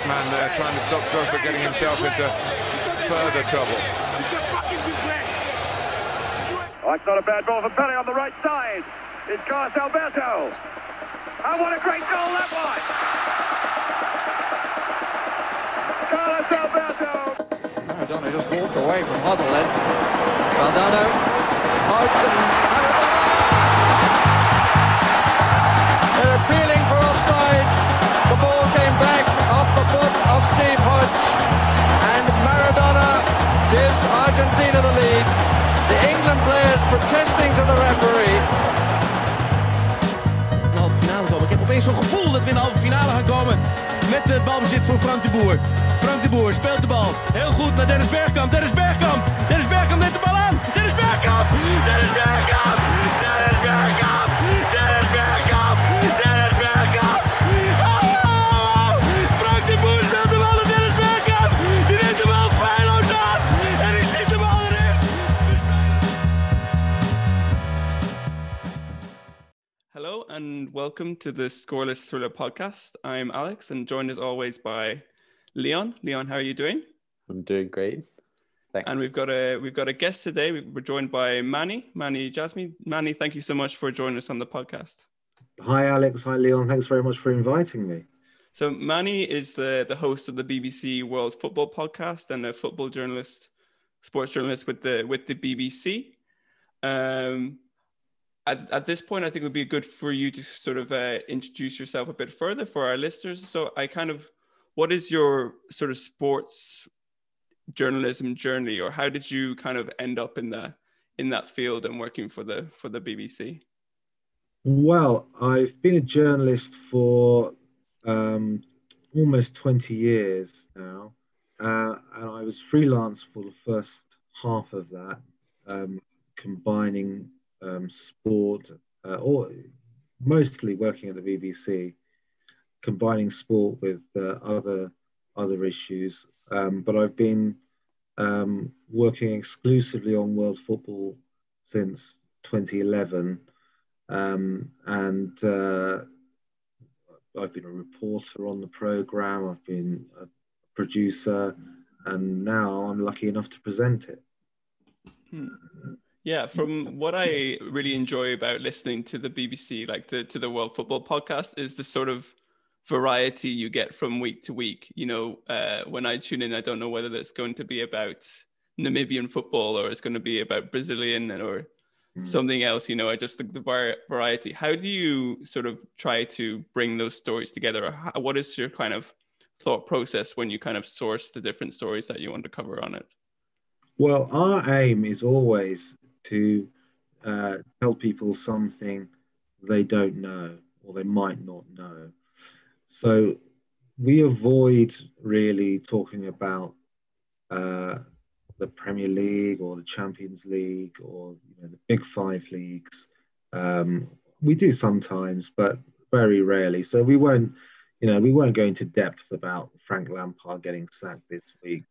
man there trying to stop Drogba getting himself into further trouble. Oh, it's not a bad ball for Pele on the right side. It's Carlos Alberto. And what a great goal that was! Carlos Alberto! Maradona just walked away from Huddle then. Maradona out and Maradona! They're appealing for offside. The ball came back off the foot of Steve Hodge. And Maradona gives Argentina the lead. The England players protesting to the referee. De halve finale komen. Ik heb opeens zo'n gevoel dat we in de halve finale gaan komen. Met het balbezit voor Frank de Boer. Frank de Boer speelt de bal. Heel goed naar Dennis Bergkamp. Dennis Bergkamp. Dennis Bergkamp neemt de bal aan. Dennis Bergkamp. Dennis Bergkamp. Dennis Bergkamp. Dennis Bergkamp. Dennis Bergkamp. Oh! Frank de Boer speelt de bal naar Dennis Bergkamp. Die neemt de bal feilloos aan. En die schiet de bal erin. Hello and welcome to the Scoreless Thriller podcast. I'm Alex and joined as always by Leon. Leon, how are you doing? I'm doing great. Thanks. And we've got a guest today. We're joined by Manny Djazmi. Manny, thank you so much for joining us on the podcast. Hi, Alex. Hi, Leon. Thanks very much for inviting me. So Manny is the host of the BBC World Football podcast and a football journalist, sports journalist with the BBC. At this point, I think it would be good for you to sort of introduce yourself a bit further for our listeners. So what is your sort of sports journalism journey, or how did you kind of end up in that field and working for the BBC? Well, I've been a journalist for almost 20 years now, and I was freelance for the first half of that, combining sport, or mostly working at the BBC, combining sport with other issues. But I've been working exclusively on world football since 2011, and I've been a reporter on the programme, I've been a producer, and now I'm lucky enough to present it. Yeah, from what I really enjoy about listening to the BBC, like to the World Football podcast, is the sort of variety you get from week to week. You know, when I tune in, I don't know whether that's going to be about Namibian football or it's going to be about Brazilian or something else. You know, I just think the variety. How do you sort of try to bring those stories together? What is your kind of thought process when you kind of source the different stories that you want to cover on it? Well, our aim is always to tell people something they don't know or they might not know. So we avoid really talking about the Premier League or the Champions League or the Big Five leagues. We do sometimes, but very rarely. So we won't go into depth about Frank Lampard getting sacked this week.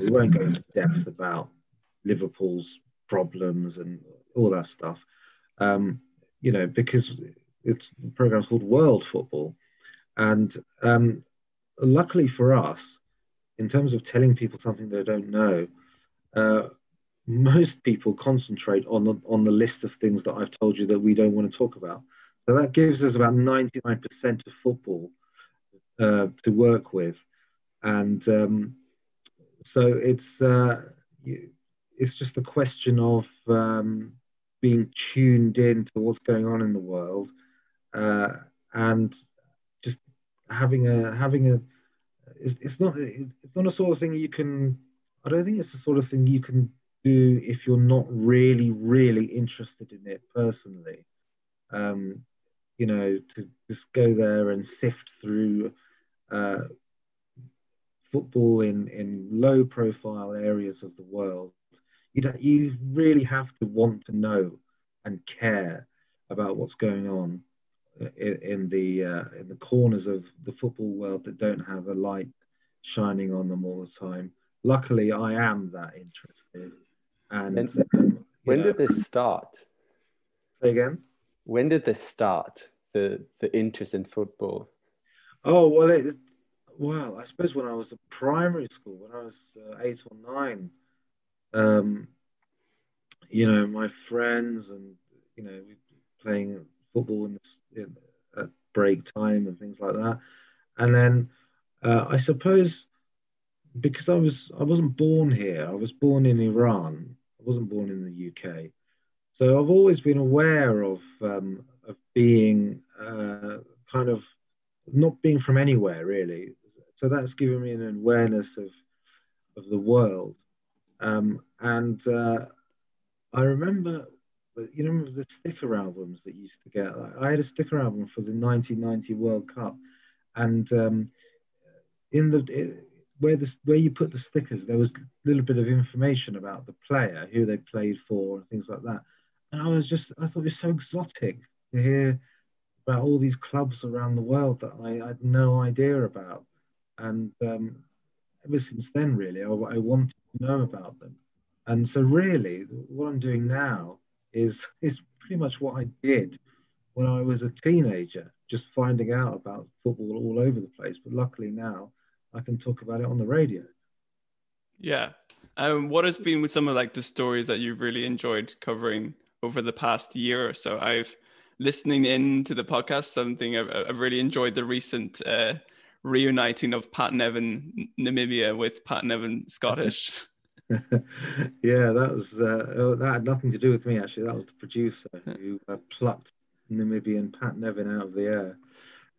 We won't go into depth about Liverpool's problems and all that stuff, because the program's called World Football. And luckily for us, in terms of telling people something they don't know, most people concentrate on the list of things that I've told you that we don't want to talk about. So that gives us about 99% of football to work with. And so it's just a question of being tuned in to what's going on in the world, and just having a. It's not a sort of thing you can. I don't think it's the sort of thing you can do if you're not really, really interested in it personally. To just go there and sift through football in low profile areas of the world. You really have to want to know and care about what's going on in the corners of the football world that don't have a light shining on them all the time. Luckily, I am that interested. And when did this start? Say again? When did this start? The interest in football? Oh well, Well, I suppose when I was at primary school, when I was 8 or 9, um, my friends and we playing football at break time and things like that. And then I suppose because I wasn't born here, I was born in Iran. I wasn't born in the UK. So I've always been aware of being kind of not being from anywhere really. So that's given me an awareness of the world. And I remember, the sticker albums that you used to get. I had a sticker album for the 1990 World Cup, and in the where you put the stickers, there was a little bit of information about the player, who they played for, and things like that. And I thought it was so exotic to hear about all these clubs around the world that I had no idea about. And ever since then, really, I wanted to know about them. And so, really, what I'm doing now is pretty much what I did when I was a teenager, just finding out about football all over the place. But luckily now, I can talk about it on the radio. Yeah. What has been with some of like the stories that you've really enjoyed covering over the past year or so? I've listening in to the podcast, something I've really enjoyed the recent reuniting of Pat Nevin Namibia with Pat Nevin Scottish. Yeah, that had nothing to do with me actually. That was the producer who plucked Namibian Pat Nevin out of the air.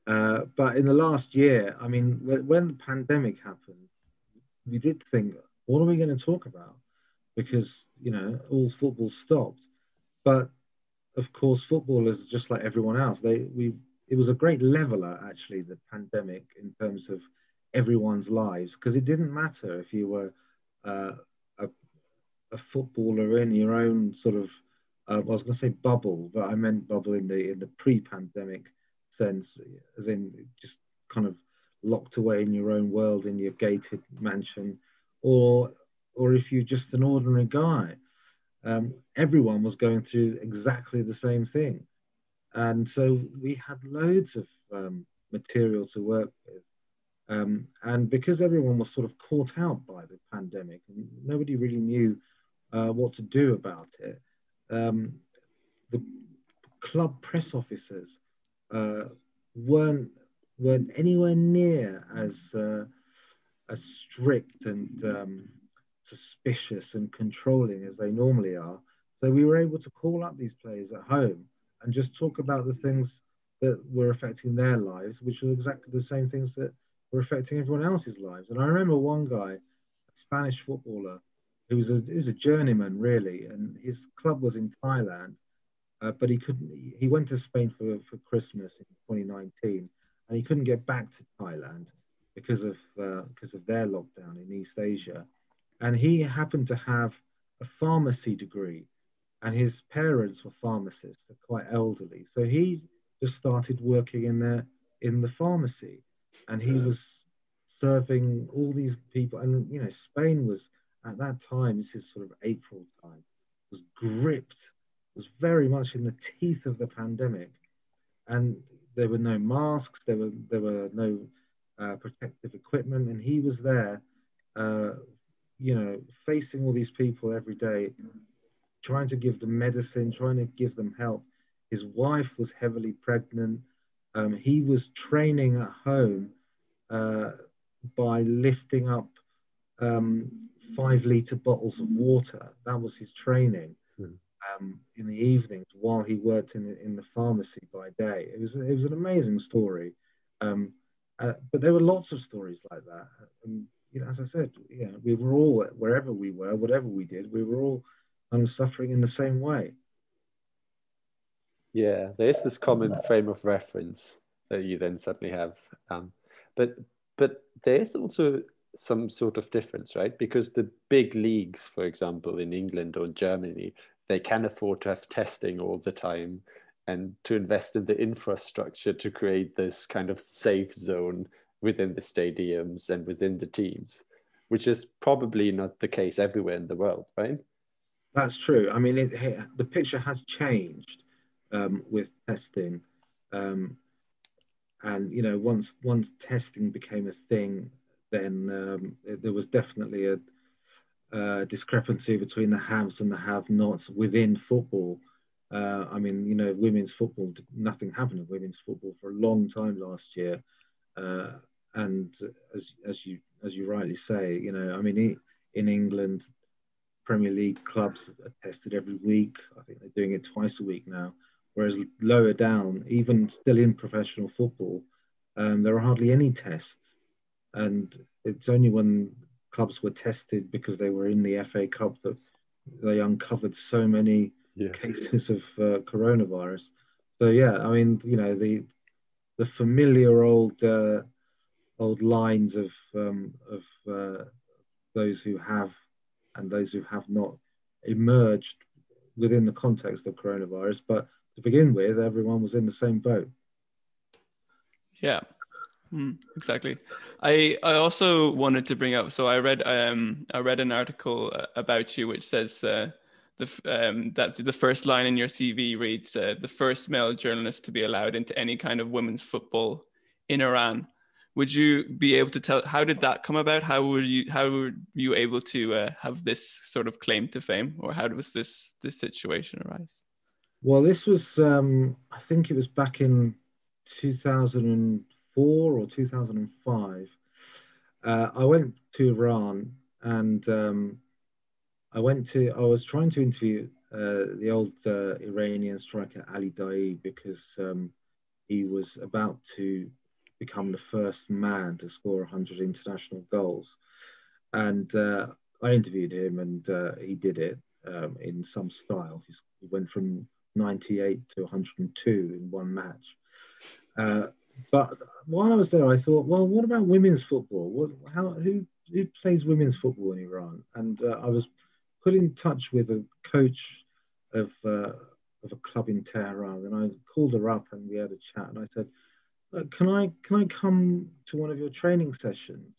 But in the last year, I mean, when the pandemic happened, we did think, what are we going to talk about? Because all football stopped. But of course, football is just like everyone else. It was a great leveler actually, the pandemic, in terms of everyone's lives, because it didn't matter if you were uh, a, a footballer in your own sort of I was going to say bubble, but I meant bubble in the pre-pandemic sense, as in just kind of locked away in your own world in your gated mansion, or if you're just an ordinary guy. Everyone was going through exactly the same thing. And so we had loads of material to work with. And because everyone was sort of caught out by the pandemic and nobody really knew what to do about it, um, the club press officers uh, weren't weren't anywhere near as strict and suspicious and controlling as they normally are. So we were able to call up these players at home and just talk about the things that were affecting their lives, which were exactly the same things that were affecting everyone else's lives. And I remember one guy, a Spanish footballer, who was a journeyman really, and his club was in Thailand, but he couldn't. He went to Spain for Christmas in 2019, and he couldn't get back to Thailand because of their lockdown in East Asia. And he happened to have a pharmacy degree, and his parents were pharmacists, they're quite elderly. So he just started working in the pharmacy, and he was serving all these people. And Spain was at that time, this is sort of April time, was gripped, was very much in the teeth of the pandemic, and there were no masks, there were no protective equipment, and he was there, uh, facing all these people every day, trying to give them medicine, trying to give them help. His wife was heavily pregnant. He was training at home uh, by lifting up 5 liter bottles of water. That was his training in the evenings while he worked in the pharmacy by day. It was an amazing story. But there were lots of stories like that. And, as I said, we were all, wherever we were, whatever we did, we were all kind of suffering in the same way. Yeah, there is this common frame of reference that you then suddenly have. But there is also some sort of difference, right? Because the big leagues, for example, in England or Germany, they can afford to have testing all the time and to invest in the infrastructure to create this kind of safe zone within the stadiums and within the teams, which is probably not the case everywhere in the world, right? That's true. I mean, the picture has changed with testing. And once testing became a thing, then there was definitely a discrepancy between the haves and the have-nots within football. I mean, women's football, nothing happened in women's football for a long time last year. And as you rightly say, I mean, in England, Premier League clubs are tested every week. I think they're doing it twice a week now. Whereas lower down, even still in professional football, there are hardly any tests. And it's only when clubs were tested because they were in the FA Cup that they uncovered so many cases of coronavirus. So yeah, I mean, the familiar old lines of those who have and those who have not emerged within the context of coronavirus. But to begin with, everyone was in the same boat. Yeah, exactly. I also wanted to bring up. So I read an article about you which says that the first line in your CV reads the first male journalist to be allowed into any kind of women's football in Iran. Would you be able to tell, how did that come about? How were you able to have this sort of claim to fame, or how was this situation arise? Well, this was I think it was back in 2004 or 2005. I went to Iran, and I was trying to interview the old Iranian striker Ali Daei, because he was about to become the first man to score 100 international goals. And I interviewed him, and he did it in some style. He went from 98 to 102 in one match. But while I was there, I thought, well, what about women's football? Who plays women's football in Iran? And I was put in touch with a coach of a club in Tehran, and I called her up and we had a chat. And I said, can I come to one of your training sessions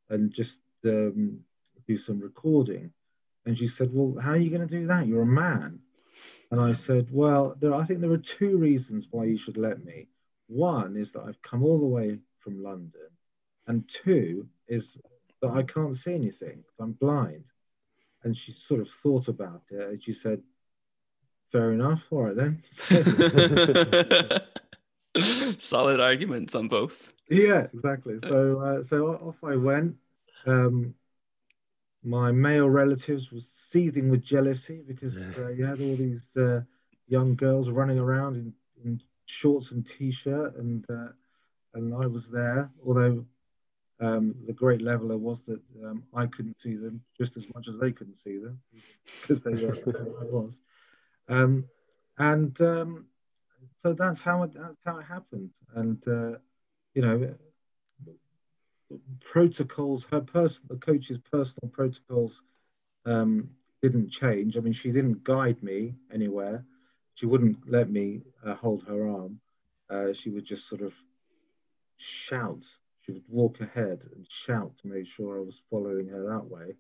and just do some recording? And she said, well, how are you going to do that? You're a man. And I said, well, I think there are two reasons why you should let me. One is that I've come all the way from London, and two is that I can't see anything. I'm blind. And she sort of thought about it, and she said, fair enough, all right then. Solid arguments on both. Yeah, exactly. So off I went. My male relatives were seething with jealousy because you had all these young girls running around in shorts and t-shirt, and I was there. Although the great leveler was that I couldn't see them just as much as they couldn't see them because they were where I was. So that's how it happened. And protocols, the coach's personal protocols didn't change. I mean, she didn't guide me anywhere. She wouldn't let me hold her arm. She would just sort of shout. She would walk ahead and shout to make sure I was following her that way,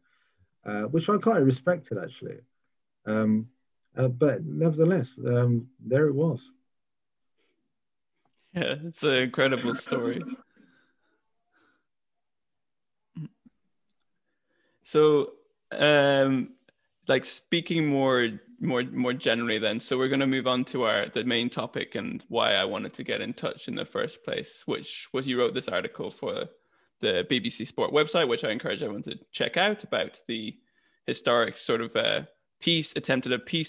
which I quite respected, actually. But nevertheless, there it was. Yeah, it's an incredible story. So, like speaking more generally, then. So we're going to move on to the main topic and why I wanted to get in touch in the first place, which was you wrote this article for the BBC Sport website, which I encourage everyone to check out, about the historic sort of a peace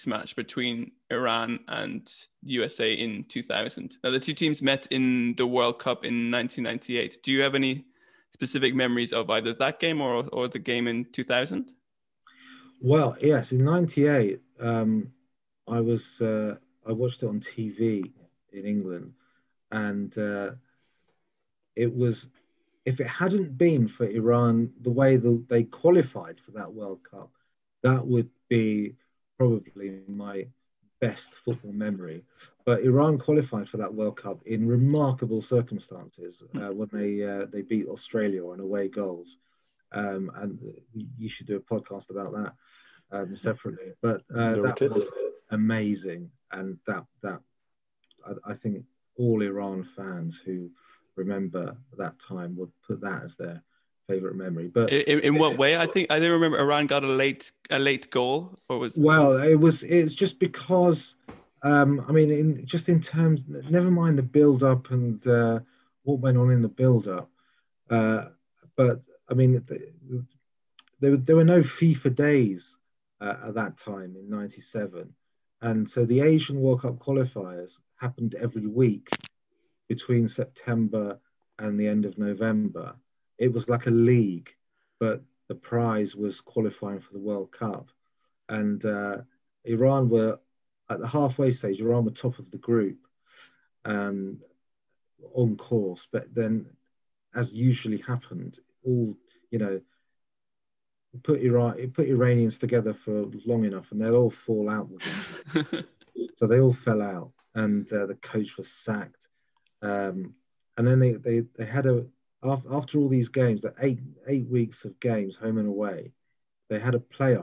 match between Iran and USA in 2000. Now, the two teams met in the World Cup in 1998. Do you have any specific memories of either that game or the game in 2000? Well, yes, in '98, I watched it on TV in England, and it was, if it hadn't been for Iran, the way that they qualified for that World Cup, that would be probably my best football memory. But Iran qualified for that World Cup in remarkable circumstances when they beat Australia on away goals. And you should do a podcast about that separately. But that was amazing, and that I think all Iran fans who remember that time would put that as their favorite memory. But in what way? I think I do remember Iran got a late goal, or was well, it's just because I mean, in terms, never mind the build up and what went on in the build up, but I mean, there were no FIFA days at that time in '97, and so the Asian World Cup qualifiers happened every week between September and the end of November. It was like a league, but the prize was qualifying for the World Cup. And Iran were at the halfway stage. Iran were top of the group, on course. But then, as usually happened, all put Iranians together for long enough, and they'll all fall out with each other. So they all fell out, and the coach was sacked. And then they had after all these games, the eight weeks of games, home and away, they had a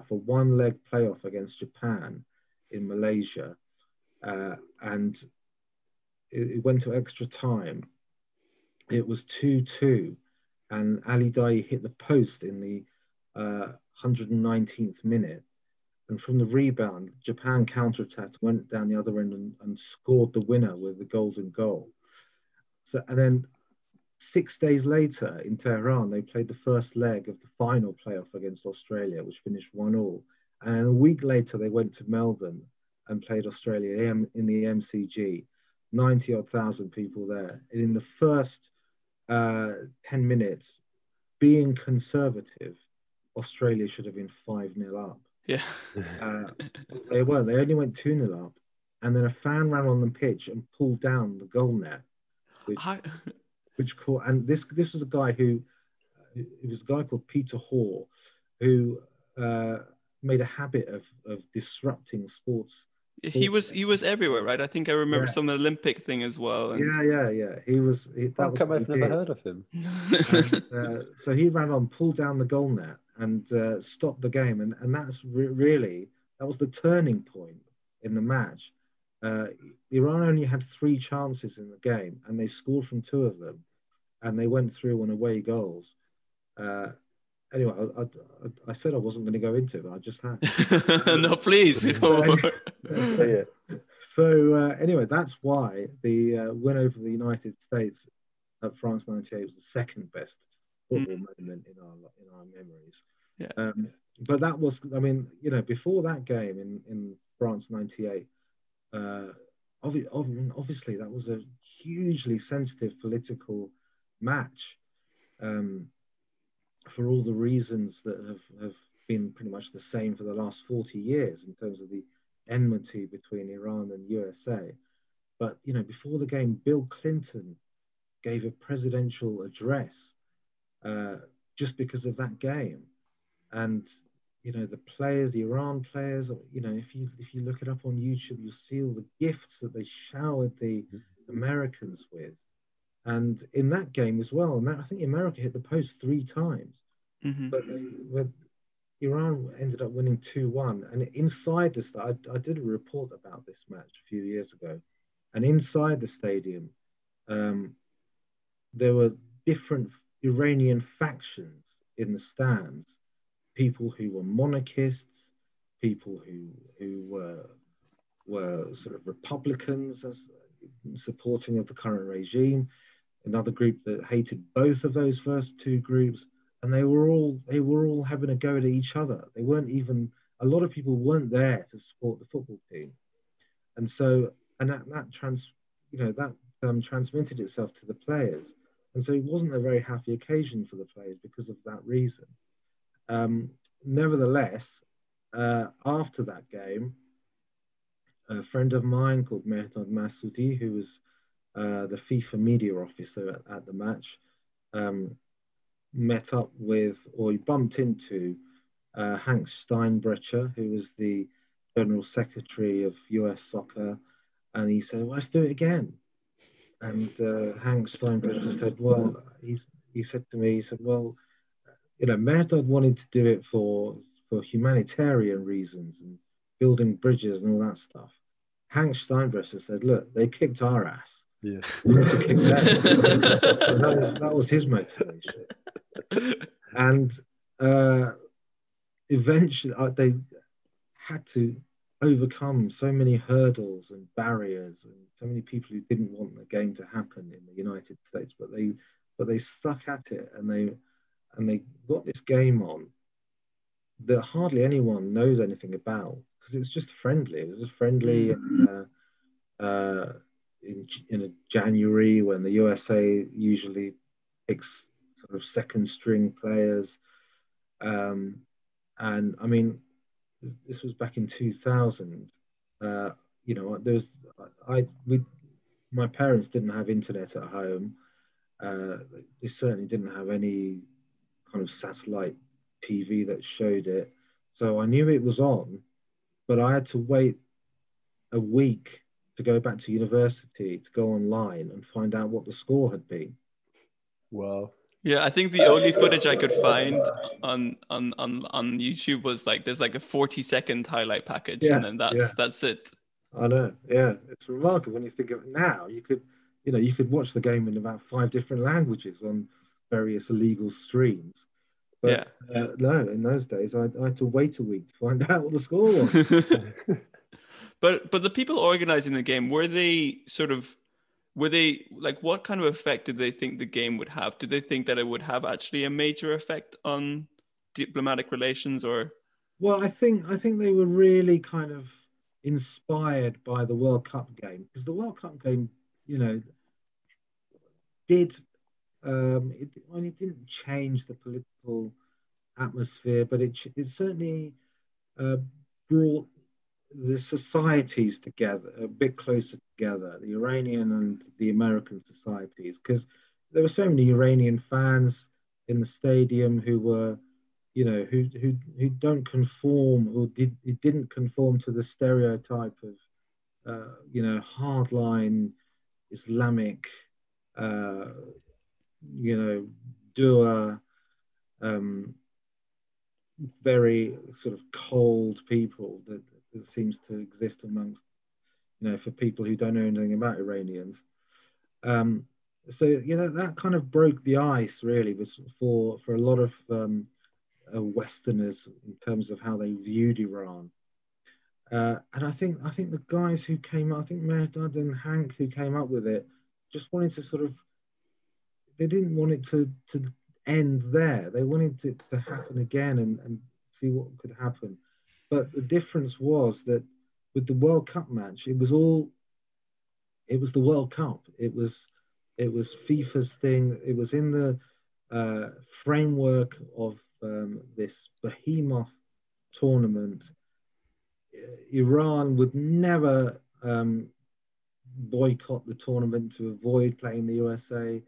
one-leg playoff against Japan in Malaysia, and it went to extra time. It was 2-2, and Ali Daei hit the post in the 119th minute. And from the rebound, Japan counterattacked, went down the other end and scored the winner with the golden goal. So, and then 6 days later in Tehran, they played the first leg of the final playoff against Australia, which finished 1-1. And a week later, they went to Melbourne and played Australia in the MCG. 90-odd thousand people there. And in the first 10 minutes, being conservative, Australia should have been 5-0 up. Yeah. They weren't. They only went 2-0 up. And then a fan ran on the pitch and pulled down the goal net, which caught. And this was a guy it was a guy called Peter Hoare, who made a habit of disrupting sports. He was everywhere, right? I think I remember some Olympic thing as well. And... Yeah. He was. How come I've never heard of him? And, so he ran on, pulled down the goal net, and stopped the game. And that's really that was the turning point in the match. Iran only had 3 chances in the game, and they scored from 2 of them, and they went through on away goals. Anyway, I said I wasn't going to go into it, but I just had. No, please. So anyway, that's why the win over the United States at France '98 was the second best football moment in our memories. Yeah. But that was, I mean, before that game in France '98, obviously that was a hugely sensitive political match. For all the reasons that have been pretty much the same for the last 40 years in terms of the enmity between Iran and USA. But, before the game, Bill Clinton gave a presidential address just because of that game. And, the players, the Iran players, if you look it up on YouTube, you'll see all the gifts that they showered the Americans with. And in that game as well, I think America hit the post 3 times. Mm-hmm. But Iran ended up winning 2-1. And inside this, I did a report about this match a few years ago. And inside the stadium, there were different Iranian factions in the stands. People who were monarchists, people who were sort of Republicans, supporting of the current regime. Another group that hated both of those first 2 groups, and they were all having a go at each other. They weren't even, a lot of people weren't there to support the football team, and so that transmitted itself to the players, and so it wasn't a very happy occasion for the players because of that reason. Nevertheless, after that game, a friend of mine called Mehrdad Massoudi, who was the FIFA media officer at the match, met up with, or he bumped into Hank Steinbrecher, who was the General Secretary of US Soccer, and he said, well, let's do it again. And Hank Steinbrecher said, well, he said to me, well, Mehrdad wanted to do it for humanitarian reasons and building bridges and all that stuff. Hank Steinbrecher said, look, they kicked our ass. Yes. We need to kick them. So that was his motivation. And eventually they had to overcome so many hurdles and barriers and so many people who didn't want the game to happen in the United States, but they stuck at it, and they got this game on that hardly anyone knows anything about, because it's just friendly. It was just friendly in a January, when the USA usually picks sort of second string players. And I mean, this was back in 2000. You know, my parents didn't have internet at home. They certainly didn't have any kind of satellite TV that showed it. So I knew it was on, but I had to wait a week to go back to university to go online and find out what the score had been. Wow. Yeah, I think the only footage I could find on YouTube was like there's like a 40-second highlight package, and then that's it. I know. Yeah, it's remarkable when you think of it now. You could watch the game in about 5 different languages on various illegal streams. But no, in those days, I had to wait a week to find out what the score was. But the people organizing the game, were they like, what kind of effect did they think the game would have? Did they think that it would have actually a major effect on diplomatic relations, or? Well, I think they were really kind of inspired by the World Cup game, because the World Cup game, you know, it didn't change the political atmosphere, but it certainly brought the societies together, a bit closer together, the Iranian and the American societies, because there were so many Iranian fans in the stadium who were, you know, who don't conform, or didn't conform to the stereotype of, you know, hardline Islamic, you know, doer, very sort of cold people that seems to exist amongst, you know, for people who don't know anything about Iranians. So, you know, that kind of broke the ice, really, was for a lot of Westerners in terms of how they viewed Iran. And I think the guys who came up, I think Mehrdad and Hank, who came up with it, just wanted to sort of, they didn't want it to end there. They wanted it to happen again and see what could happen. But the difference was that with the World Cup match, it was the World Cup. It was FIFA's thing. It was in the framework of this behemoth tournament. Iran would never boycott the tournament to avoid playing the USA.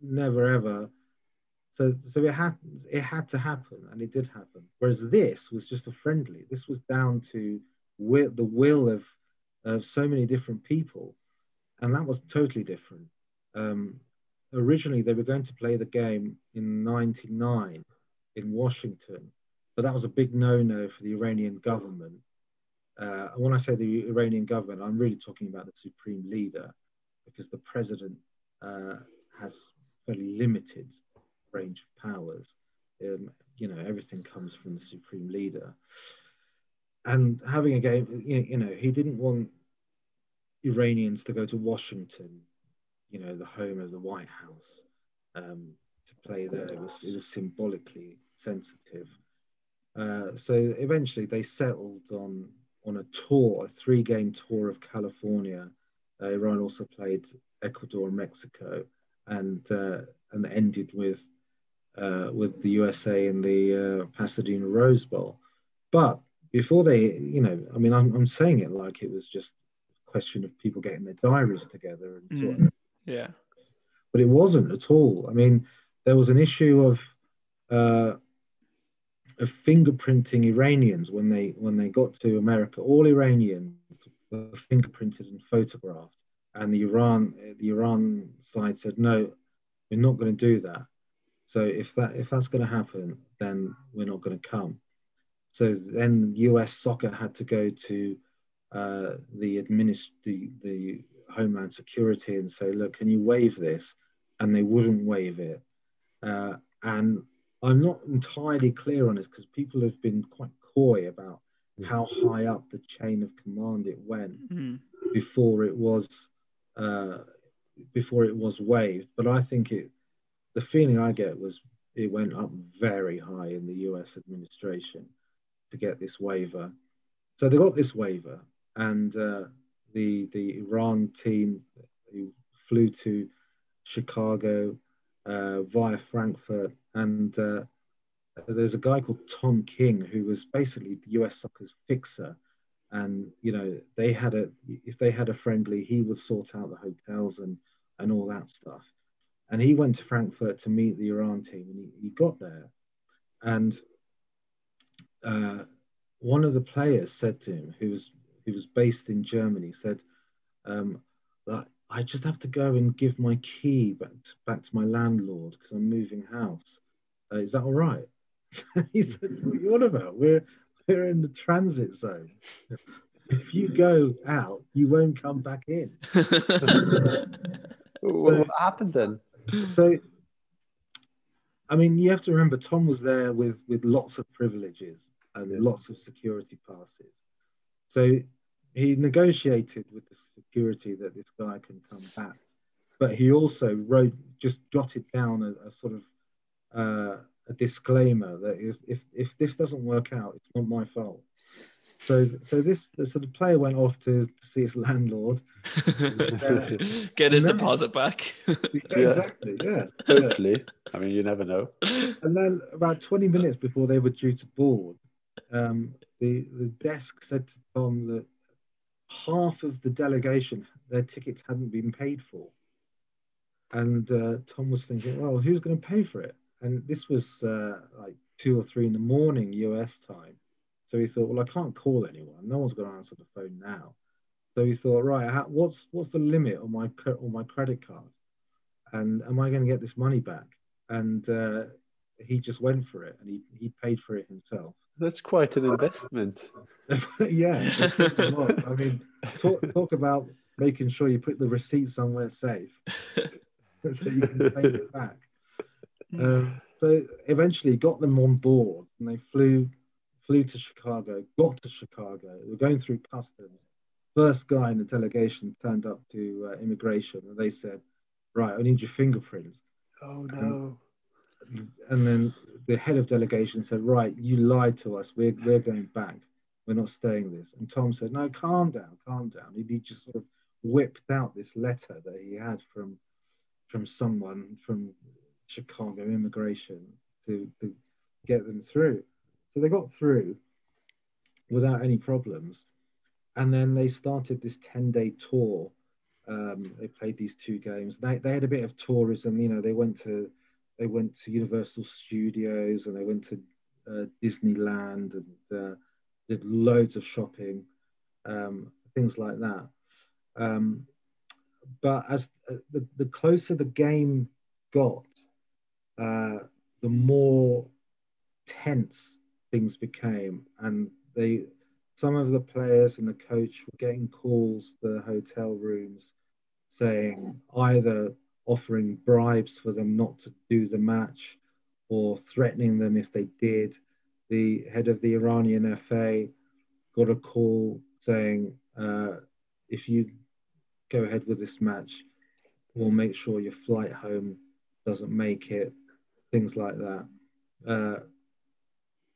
Never ever. So it had to happen, and it did happen. Whereas this was just a friendly. This was down to the will of so many different people, and that was totally different. Originally, they were going to play the game in '99 in Washington, but that was a big no-no for the Iranian government. When I say the Iranian government, I'm really talking about the supreme leader, because the president has fairly limited range of powers. You know, everything comes from the supreme leader. And having a game, you know, he didn't want Iranians to go to Washington, you know, the home of the White House, to play there. It was symbolically sensitive. So eventually they settled on a tour, a 3-game tour of California. Iran also played Ecuador and Mexico, and ended with the USA in the Pasadena Rose Bowl. But before they, you know, I mean, I'm saying it like it was just a question of people getting their diaries together and sort of, yeah. But it wasn't at all. I mean, there was an issue of fingerprinting Iranians when they got to America. All Iranians were fingerprinted and photographed, and the Iran side said, no, we're not going to do that. So if that's going to happen, then we're not going to come. So then US soccer had to go to the Homeland Security and say, look, can you waive this? And they wouldn't waive it. And I'm not entirely clear on this because people have been quite coy about how high up the chain of command it went before it was waived. But I think the feeling I get was it went up very high in the US administration to get this waiver. So they got this waiver, and the Iran team who flew to Chicago via Frankfurt, and there's a guy called Tom King who was basically the US soccer's fixer. And if they had a friendly, he would sort out the hotels and all that stuff. And he went to Frankfurt to meet the Iran team, and he got there, and one of the players said to him, who was based in Germany, said that I just have to go and give my key back to my landlord because I'm moving house. Is that all right? He said, what are you on about? We're in the transit zone. If you go out, you won't come back in. What happened then? So, I mean, you have to remember, Tom was there with lots of privileges and lots of security passes. So he negotiated with the security that this guy can come back. But he also jotted down a sort of a disclaimer that if this doesn't work out, it's not my fault. So the player went off to see his landlord, get his deposit back. Exactly. Yeah. Hopefully. I mean, you never know. And then about 20 minutes before they were due to board, the desk said to Tom that half of the delegation, their tickets hadn't been paid for. And Tom was thinking, well, who's going to pay for it? And this was like 2 or 3 in the morning US time. So he thought, well, I can't call anyone. No one's going to answer the phone now. So he thought, right, what's the limit on my credit card? And am I going to get this money back? And he just went for it, and he paid for it himself. That's quite an investment. Yeah, I mean, talk about making sure you put the receipt somewhere safe so you can pay it back. So eventually got them on board, and they flew to Chicago, got to Chicago. They were going through customs. First guy in the delegation turned up to immigration, and they said, right, I need your fingerprints. Oh, no. And then the head of delegation said, right, you lied to us. We're going back. We're not staying this. And Tom said, no, calm down. He just sort of whipped out this letter that he had from someone from Chicago immigration to get them through. So they got through without any problems. And then they started this 10-day tour. They played these 2 games. They had a bit of tourism. You know, they went to Universal Studios, and they went to Disneyland, and did loads of shopping, things like that. But as the closer the game got, the more tense things became, and some of the players and the coach were getting calls to the hotel rooms saying either offering bribes for them not to do the match or threatening them if they did. The head of the Iranian FA got a call saying, if you go ahead with this match, we'll make sure your flight home doesn't make it, things like that.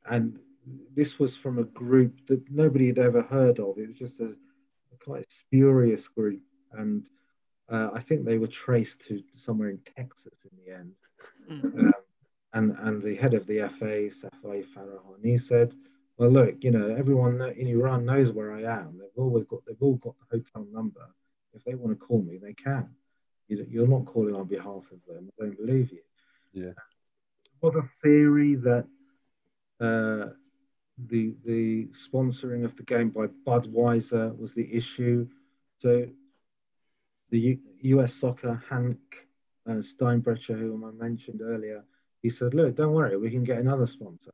And this was from a group that nobody had ever heard of. It was just a quite spurious group. And I think they were traced to somewhere in Texas in the end. And the head of the FA, Safai Farahani, said, well, look, you know, everyone in Iran knows where I am. They've all got the hotel number. If they want to call me, they can. You're not calling on behalf of them. I don't believe you. Yeah. There was a theory that the sponsoring of the game by Budweiser was the issue. So the US soccer, Hank Steinbrecher, whom I mentioned earlier, he said, look, don't worry, we can get another sponsor.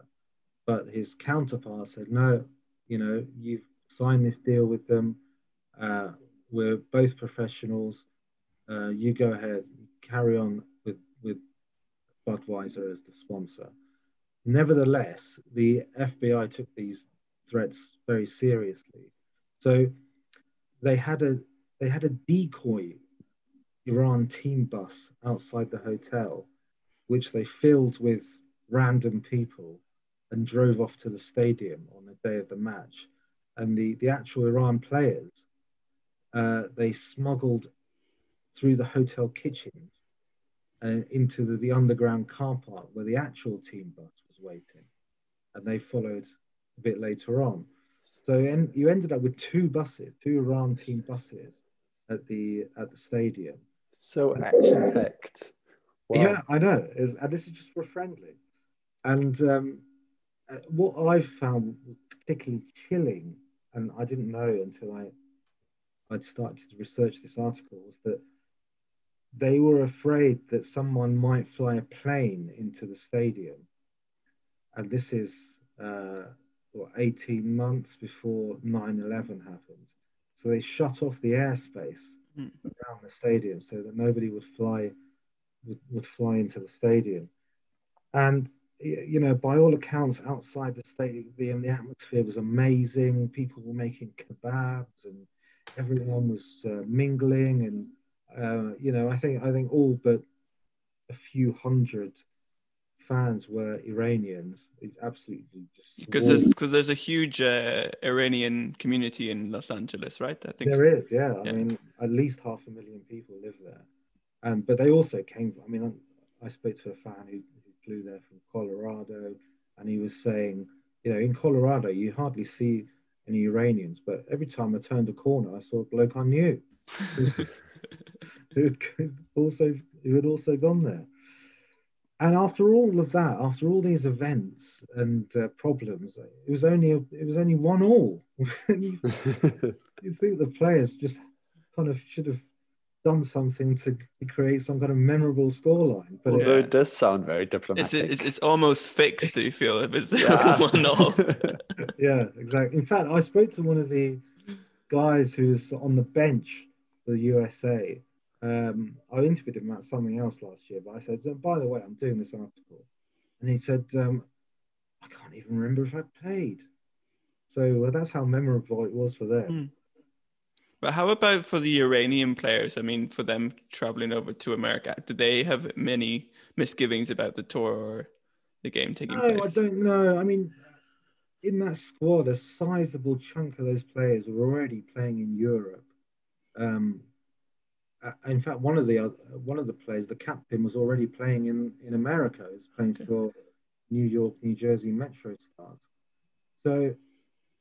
But his counterpart said, no, you know, you've signed this deal with them. we're both professionals. You go ahead, carry on with Budweiser as the sponsor. Nevertheless, the FBI took these threats very seriously. So they had a decoy Iran team bus outside the hotel, which they filled with random people and drove off to the stadium on the day of the match. And the actual Iran players, they smuggled through the hotel kitchens into the underground car park where the actual team bus was waiting, and they followed a bit later on. So you ended up with two Iran team buses at the stadium. So action packed. Wow. Yeah, I know. And this is just for friendly. And what I found particularly chilling, and I didn't know until I'd started to research this article, was that they were afraid that someone might fly a plane into the stadium. And this is 18 months before 9/11 happened. So they shut off the airspace around the stadium so that nobody would fly into the stadium. And by all accounts, outside the stadium, the atmosphere was amazing. People were making kebabs, and everyone was mingling. And I think all but a few hundred fans were Iranians. It absolutely just because there's a huge Iranian community in Los Angeles, right? I think there is. Yeah, I mean, at least 500,000 people live there, but they also came. I mean, I spoke to a fan who flew there from Colorado, and he was saying, in Colorado you hardly see any Iranians, but every time I turned a corner, I saw a bloke I knew who had also gone there. And after all of that, after all these events and problems, it was only 1-1. You think the players just kind of should have done something to create some kind of memorable scoreline. But although it does sound very diplomatic. It's almost fixed, do you feel, if it's 1-0? Yeah, exactly. In fact, I spoke to one of the guys who's on the bench for the USA. I interviewed him about something else last year, but I said, by the way, I'm doing this article. And he said, I can't even remember if I played. So that's how memorable it was for them. But how about for the Iranian players? I mean, for them traveling over to America, do they have many misgivings about the tour or the game taking place? No, I don't know. I mean, in that squad, a sizable chunk of those players were already playing in Europe. In fact, one of the players, the captain, was already playing in America. He was playing for New York, New Jersey Metro Stars. So,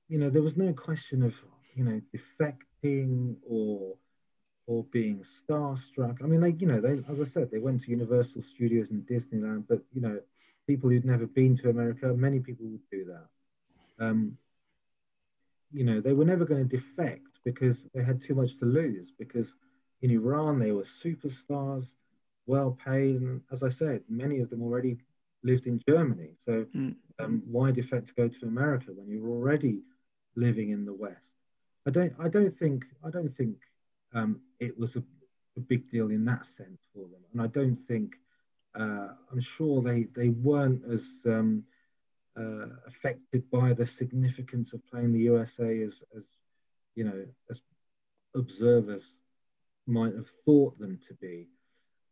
there was no question of defecting or being starstruck. I mean, they as I said, they went to Universal Studios and Disneyland, but people who'd never been to America, many people would do that. They were never going to defect because they had too much to lose, because in Iran they were superstars, well paid, and as I said, many of them already lived in Germany. So why defect to go to America when you're already living in the West? I don't think it was a big deal in that sense for them, and I don't think I'm sure they weren't as affected by the significance of playing the USA as observers might have thought them to be.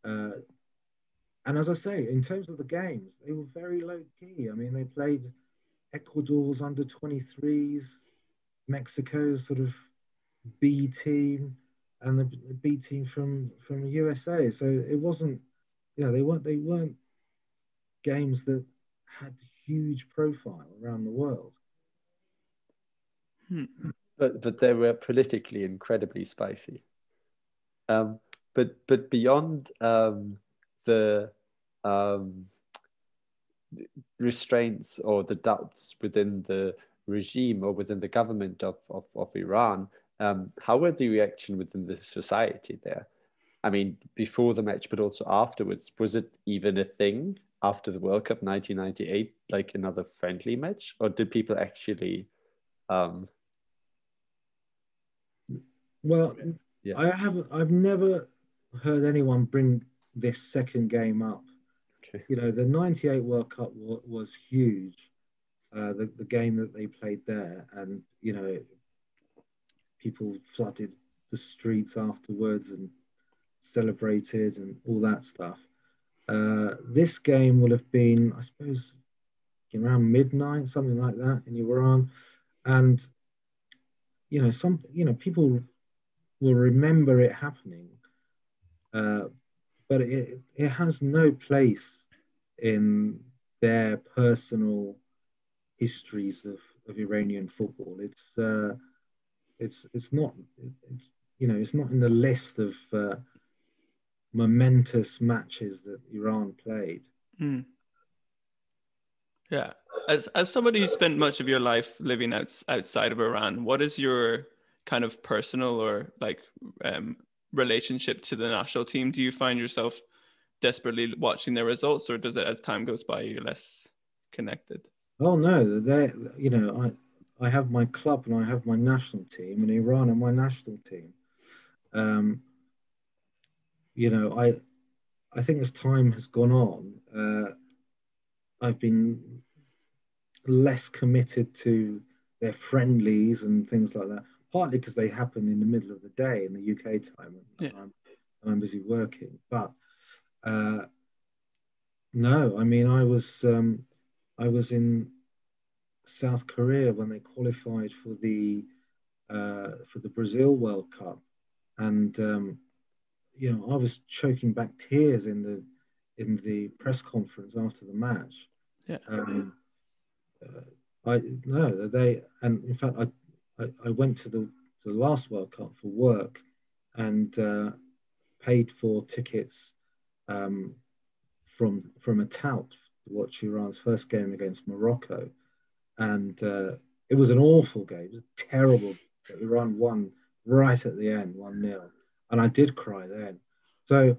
And as I say, in terms of the games, they were very low key. I mean, they played Ecuador's under 23s, Mexico's sort of B team, and the B team from the USA. So it wasn't, they weren't games that had huge profile around the world. But they were politically incredibly spicy. But beyond the restraints or the doubts within the regime or within the government of Iran, how were the reaction within the society there? I mean, before the match, but also afterwards, was it even a thing after the World Cup 1998, like another friendly match, or did people actually? Well, I've never heard anyone bring this second game up. Okay. You know, the '98 World Cup was huge. The game that they played there, and you know, people flooded the streets afterwards and celebrated and all that stuff. This game will have been, I suppose, around midnight, something like that, in Iran, and people will remember it happening, uh, but it has no place in their personal histories of Iranian football. It's not it's not in the list of momentous matches that Iran played. Mm. Yeah. As somebody who spent much of your life living outside of Iran, what is your kind of personal or like relationship to the national team? Do you find yourself desperately watching their results, or does it, as time goes by, you're less connected? Oh no, I have my club and I have my national team, and Iran are my national team. You know, I think as time has gone on, I've been less committed to their friendlies and things like that. Partly because they happen in the middle of the day in the UK time, and I'm busy working. But no, I mean, I was in South Korea when they qualified for the Brazil World Cup, and you know, I was choking back tears in the press conference after the match. Yeah. I no, they and in fact, I went to the last World Cup for work, and paid for tickets from a tout to watch Iran's first game against Morocco, and it was an awful game. It was terrible. Iran won right at the end, 1-0, and I did cry then. So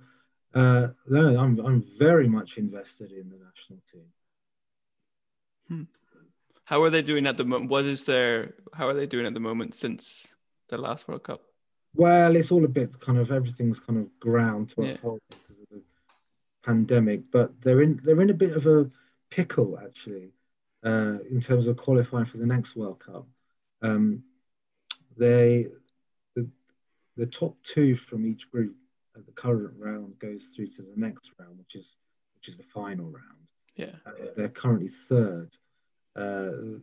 no, I'm very much invested in the national team. How are they doing at the moment? How are they doing at the moment since the last World Cup? Well, it's all a bit kind of, everything's kind of ground to a halt because of the pandemic, but they're in a bit of a pickle actually, in terms of qualifying for the next World Cup. They the top two from each group at the current round goes through to the next round, which is the final round. Yeah. They're currently third. The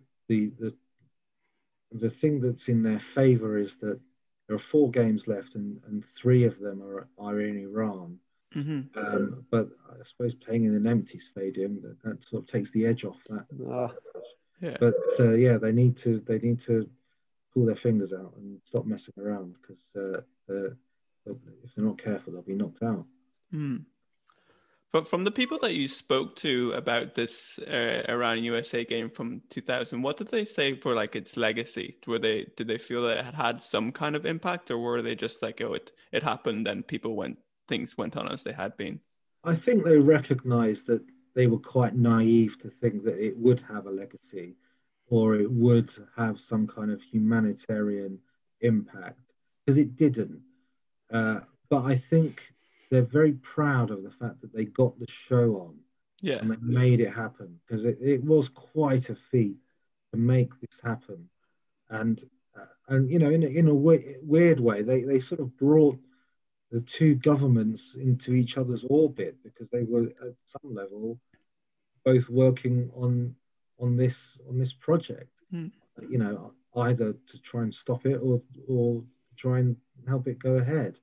thing that's in their favor is that there are 4 games left, and 3 of them are in Iran. Mm-hmm. But I suppose playing in an empty stadium, that sort of takes the edge off that. Yeah. But yeah, they need to pull their fingers out and stop messing around, because if they're not careful, they'll be knocked out. Mm. From the people that you spoke to about this Iran USA game from 2000, what did they say for like its legacy? Did they feel that it had some kind of impact, or were they just like, oh, it happened and things went on as they had been? I think they recognized that they were quite naive to think that it would have a legacy, or it would have some kind of humanitarian impact, because it didn't. But I think they're very proud of the fact that they got the show on, Yeah. and they made it happen, because it was quite a feat to make this happen. And you know, in a weird way, they sort of brought the two governments into each other's orbit, because they were at some level both working on this project. You know, either to try and stop it, or try and help it go ahead.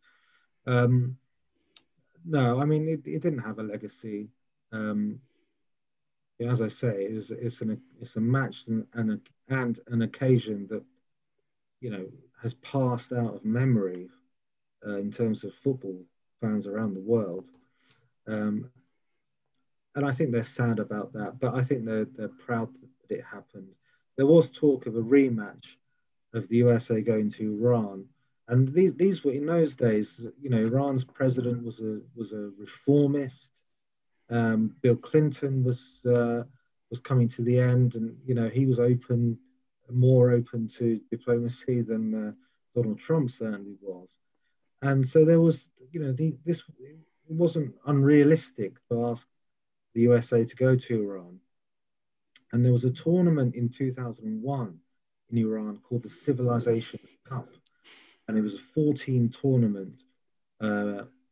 No, I mean, it didn't have a legacy. As I say, it's a match and an occasion that, you know, has passed out of memory in terms of football fans around the world. And I think they're sad about that, but I think they're proud that it happened. There was talk of a rematch of the USA going to Iran, and these were, in those days, you know, Iran's president was a reformist. Bill Clinton was coming to the end, and you know, he was more open to diplomacy than Donald Trump certainly was. And so there was, this it wasn't unrealistic to ask the USA to go to Iran. And there was a tournament in 2001 in Iran called the Civilization Cup, and it was a 14 tournament.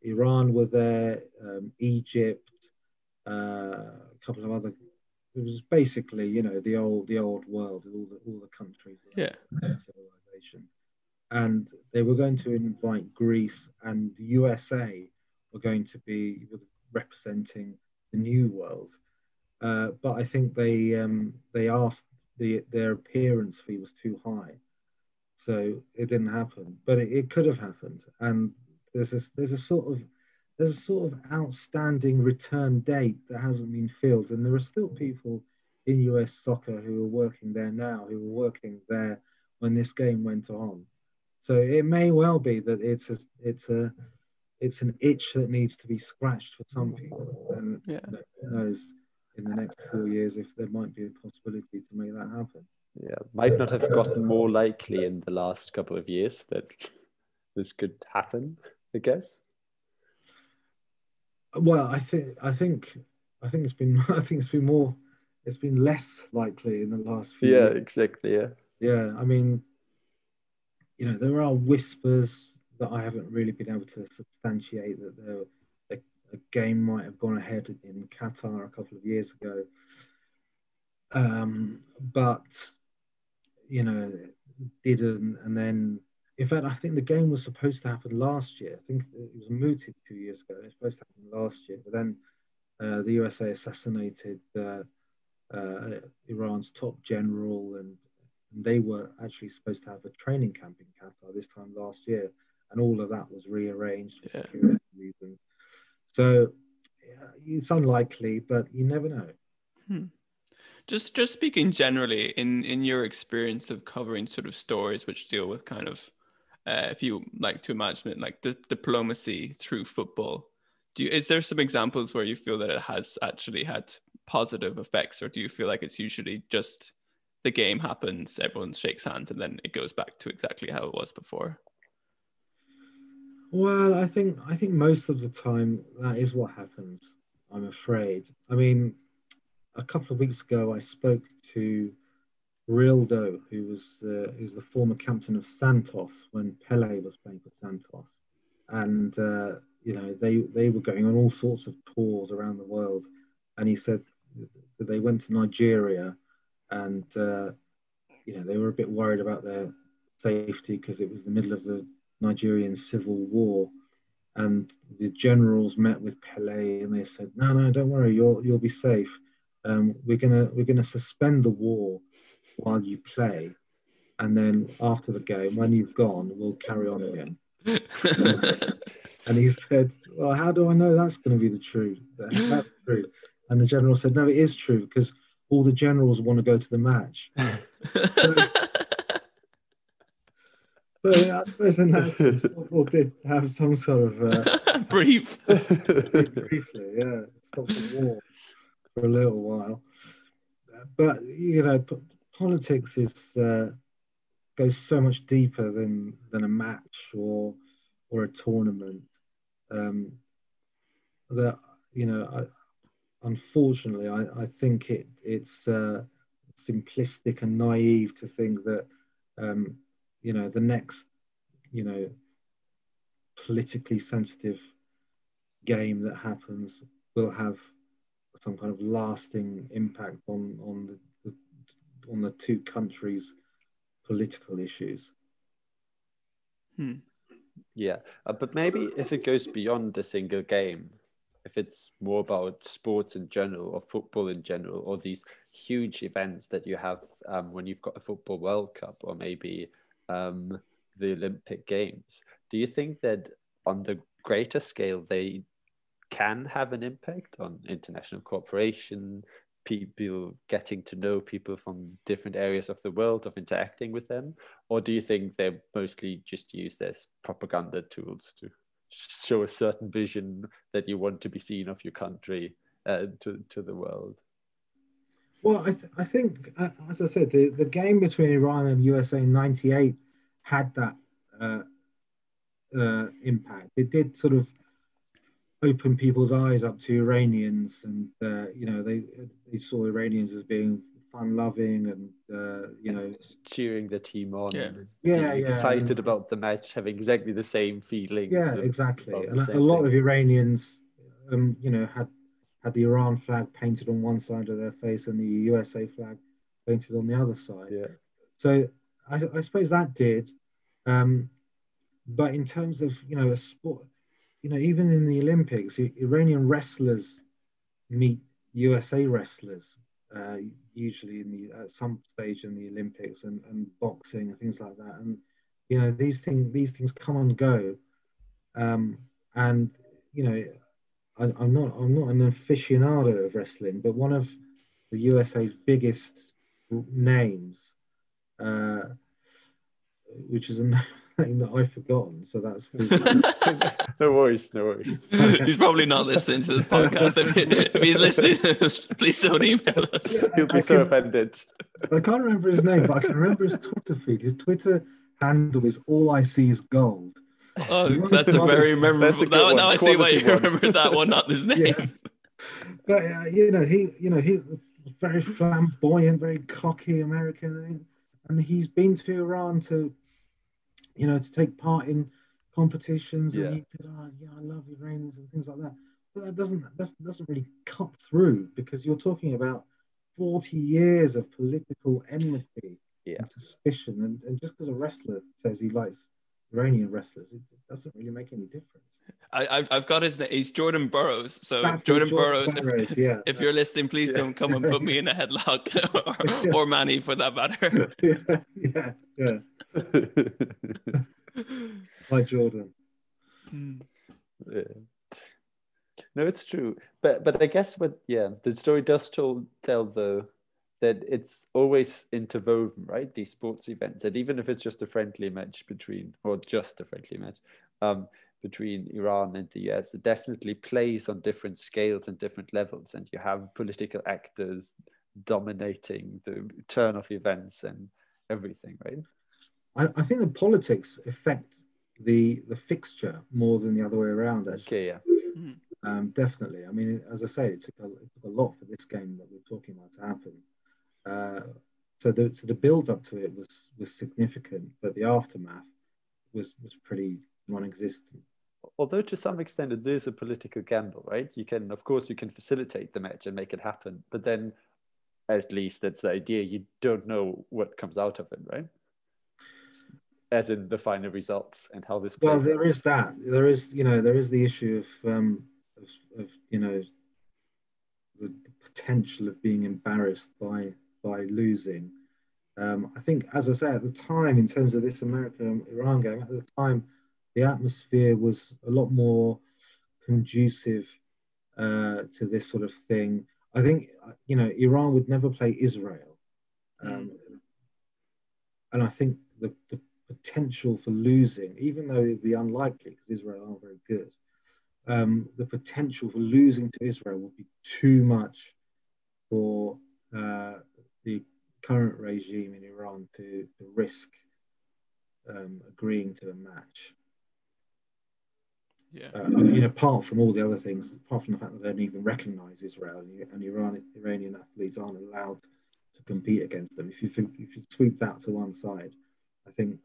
Iran were there, Egypt, a couple of other. It was basically, the old world, all the countries, yeah, civilization, and they were going to invite Greece, and the USA were going to be representing the new world. But I think they asked their appearance fee was too high, so it didn't happen. But it could have happened, and there's a sort of outstanding return date that hasn't been filled, and there are still people in US soccer who are working there now, who were working there when this game went on. So it may well be that it's an itch that needs to be scratched for some people, and who knows in the next 4 years if there might be a possibility to make that happen. Yeah, might not have gotten more likely in the last couple of years that this could happen, I guess. Well, I think it's been less likely in the last few years. Exactly. Yeah, I mean, there are whispers that I haven't really been able to substantiate that a game might have gone ahead in Qatar a couple of years ago. But didn't, and then in fact I think the game was supposed to happen last year. I think it was mooted 2 years ago. It was supposed to happen last year, but then the USA assassinated Iran's top general, and they were actually supposed to have a training camp in Qatar this time last year, and all of that was rearranged for security reasons. So it's unlikely, but you never know. Just speaking generally, in your experience of covering sort of stories which deal with kind of, if you like to imagine it, like the diplomacy through football, is there some examples where you feel that it has actually had positive effects, or do you feel like it's usually just the game happens, everyone shakes hands, and then it goes back to exactly how it was before? Well, I think most of the time that is what happens, I'm afraid. I mean, a couple of weeks ago, I spoke to Rildo, who's the former captain of Santos when Pele was playing for Santos, and they were going on all sorts of tours around the world, and he said that they went to Nigeria, and they were a bit worried about their safety because it was the middle of the Nigerian civil war, and the generals met with Pele, and they said, no, don't worry, you'll be safe. We're gonna suspend the war while you play, and then after the game, when you've gone, we'll carry on again. And he said, well, how do I know that's going to be the truth? That's true. And the general said, no, it is true, because all the generals want to go to the match. So I suppose in that sense, football did have some sort of briefly, stop the war for a little while. But politics goes so much deeper than a match or a tournament. That unfortunately, I think it's simplistic and naive to think that the next politically sensitive game that happens will have some kind of lasting impact on the two countries' political issues. Yeah, but maybe if it goes beyond a single game, if it's more about sports in general or football in general, or these huge events that you have when you've got a Football World Cup or maybe the Olympic Games, do you think that on the greater scale they can have an impact on international cooperation, people getting to know people from different areas of the world, of interacting with them? Or do you think they're mostly just used as propaganda tools to show a certain vision that you want to be seen of your country to the world? Well, I think, as I said, the game between Iran and USA in '98 had that impact. It did sort of open people's eyes up to Iranians, and they saw Iranians as being fun-loving and cheering the team on, and being excited about the match, having exactly the same feelings. Yeah, exactly. And a lot of Iranians, had the Iran flag painted on one side of their face and the USA flag painted on the other side. Yeah. So I suppose that did. But in terms of a sport, even in the Olympics, Iranian wrestlers meet USA wrestlers usually at some stage in the Olympics, and boxing and things like that. And these things come and go. And I'm not an aficionado of wrestling, but one of the USA's biggest names, which is a name that I've forgotten. So that's no worries. He's probably not listening to this podcast. If he's listening, please don't email us. He'll be so offended. I can't remember his name, but I can remember his Twitter feed. His Twitter handle is "All I See Is Gold." Oh, that's a very memorable. Now I see why you remember that one, not his name. Yeah. But he's very flamboyant, very cocky American, and he's been to Iran to take part in competitions. Yeah. And he said, "Oh, yeah, I love Iranians and things like that." But that doesn't really cut through, because you're talking about 40 years of political enmity and suspicion, and just because a wrestler says he likes Iranian wrestlers, it doesn't really make any difference. I've got his name. He's Jordan Burroughs. So That's Jordan Burroughs, if you're listening, please don't come and put me in a headlock, or Manny for that matter. Yeah. Hi, Jordan. Yeah. No, it's true. But I guess the story does tell though that it's always interwoven, right? These sports events, and even if it's just a friendly match between Iran and the US, it definitely plays on different scales and different levels, and you have political actors dominating the turn of events and everything, right? I think the politics affect the fixture more than the other way around, actually. Okay, yeah. Definitely. I mean, as I say, it took a lot for this game that we're talking about to happen. So the build up to it was significant, but the aftermath was pretty non-existent. Although to some extent it is a political gamble, right? You can facilitate the match and make it happen, but then at least that's the idea. You don't know what comes out of it, right? As in the final results and how this plays. Well, there is that. There is the issue of the potential of being embarrassed by losing. I think, as I say, at the time, in terms of this America-Iran game, at the time, the atmosphere was a lot more conducive to this sort of thing. I think, Iran would never play Israel. And I think the potential for losing, even though it'd be unlikely because Israel aren't very good, the potential for losing to Israel would be too much for the current regime in Iran to risk agreeing to a match. Yeah. I mean, apart from all the other things, apart from the fact that they don't even recognize Israel, and Iranian athletes aren't allowed to compete against them. If you sweep that to one side, I think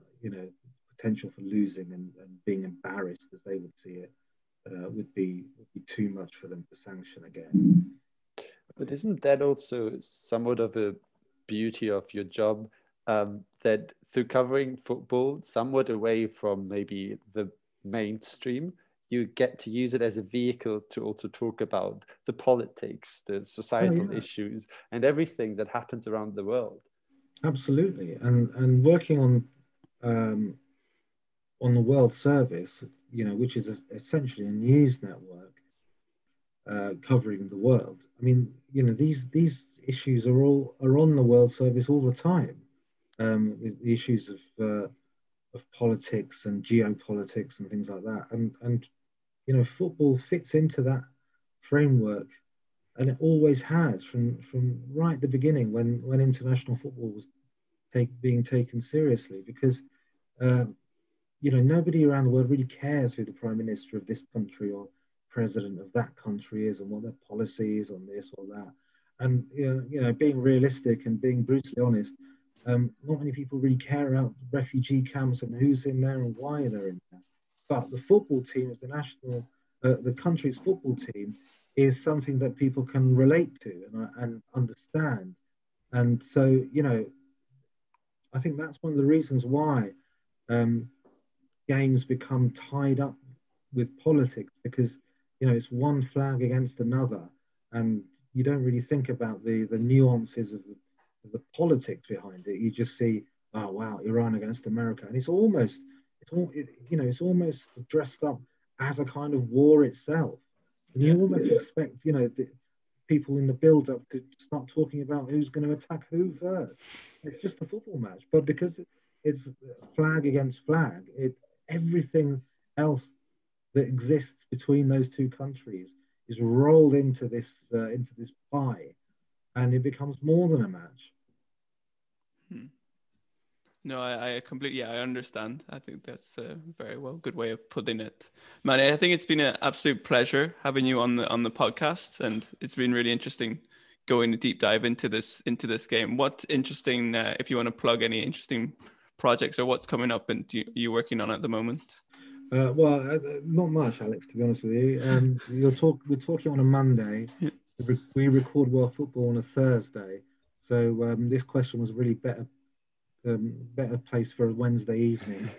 potential for losing and being embarrassed, as they would see it, would be too much for them to sanction again. But isn't that also somewhat of a beauty of your job, that through covering football somewhat away from maybe the mainstream, you get to use it as a vehicle to also talk about the politics, the societal issues, and everything that happens around the world. Absolutely, and working on the World Service, which is essentially a news network covering the world. I mean, these issues are on the World Service all the time. The issues of politics and geopolitics and things like that, and football fits into that framework, and it always has from right at the beginning when international football was being taken seriously, because nobody around the world really cares who the prime minister of this country or president of that country is and what their policy is on this or that. And being realistic and being brutally honest, not many people really care about refugee camps and who's in there and why they're in there. But the football team of the country's football team is something that people can relate to and understand. And so, I think that's one of the reasons why games become tied up with politics, because it's one flag against another, and you don't really think about the nuances of the politics behind it. You just see, oh wow, Iran against America, and it's almost dressed up as a kind of war itself, and you almost expect the people in the build-up to start talking about who's going to attack who first. It's just a football match, but because it's flag against flag, everything else that exists between those two countries is rolled into this pie, and it becomes more than a match. No, I completely, I understand. I think that's a very good way of putting it. Manny, I think it's been an absolute pleasure having you on the podcast, and it's been really interesting going a deep dive into this game. What's interesting, if you want to plug any interesting projects or what's coming up and you working on at the moment? Not much, Alex, to be honest with you. We're talking on a Monday. We record World Football on a Thursday, so this question was really better place for a Wednesday evening.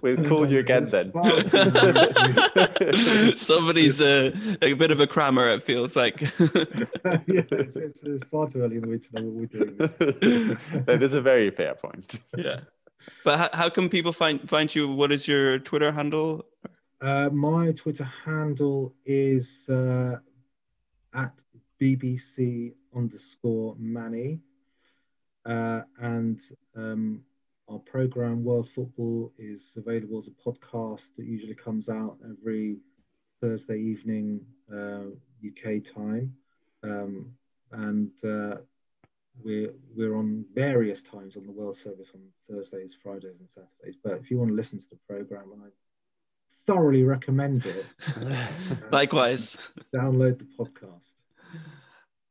We'll call you again then. Somebody's a bit of a crammer, it feels like. It's far too early in the week to know what we're doing. That is a very fair point. Yeah. But how can people find you? What is your Twitter handle? My Twitter handle is at BBC_Manny. And our program World Football is available as a podcast that usually comes out every Thursday evening UK time, and we're on various times on the World Service on Thursdays, Fridays and Saturdays. But if you want to listen to the program, I thoroughly recommend it. Likewise, download the podcast.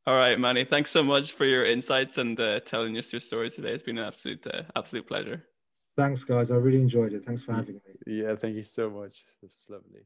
All right, Manny, thanks so much for your insights and telling us your stories today. It's been an absolute pleasure. Thanks, guys. I really enjoyed it. Thanks for having me. Yeah, thank you so much. This was lovely.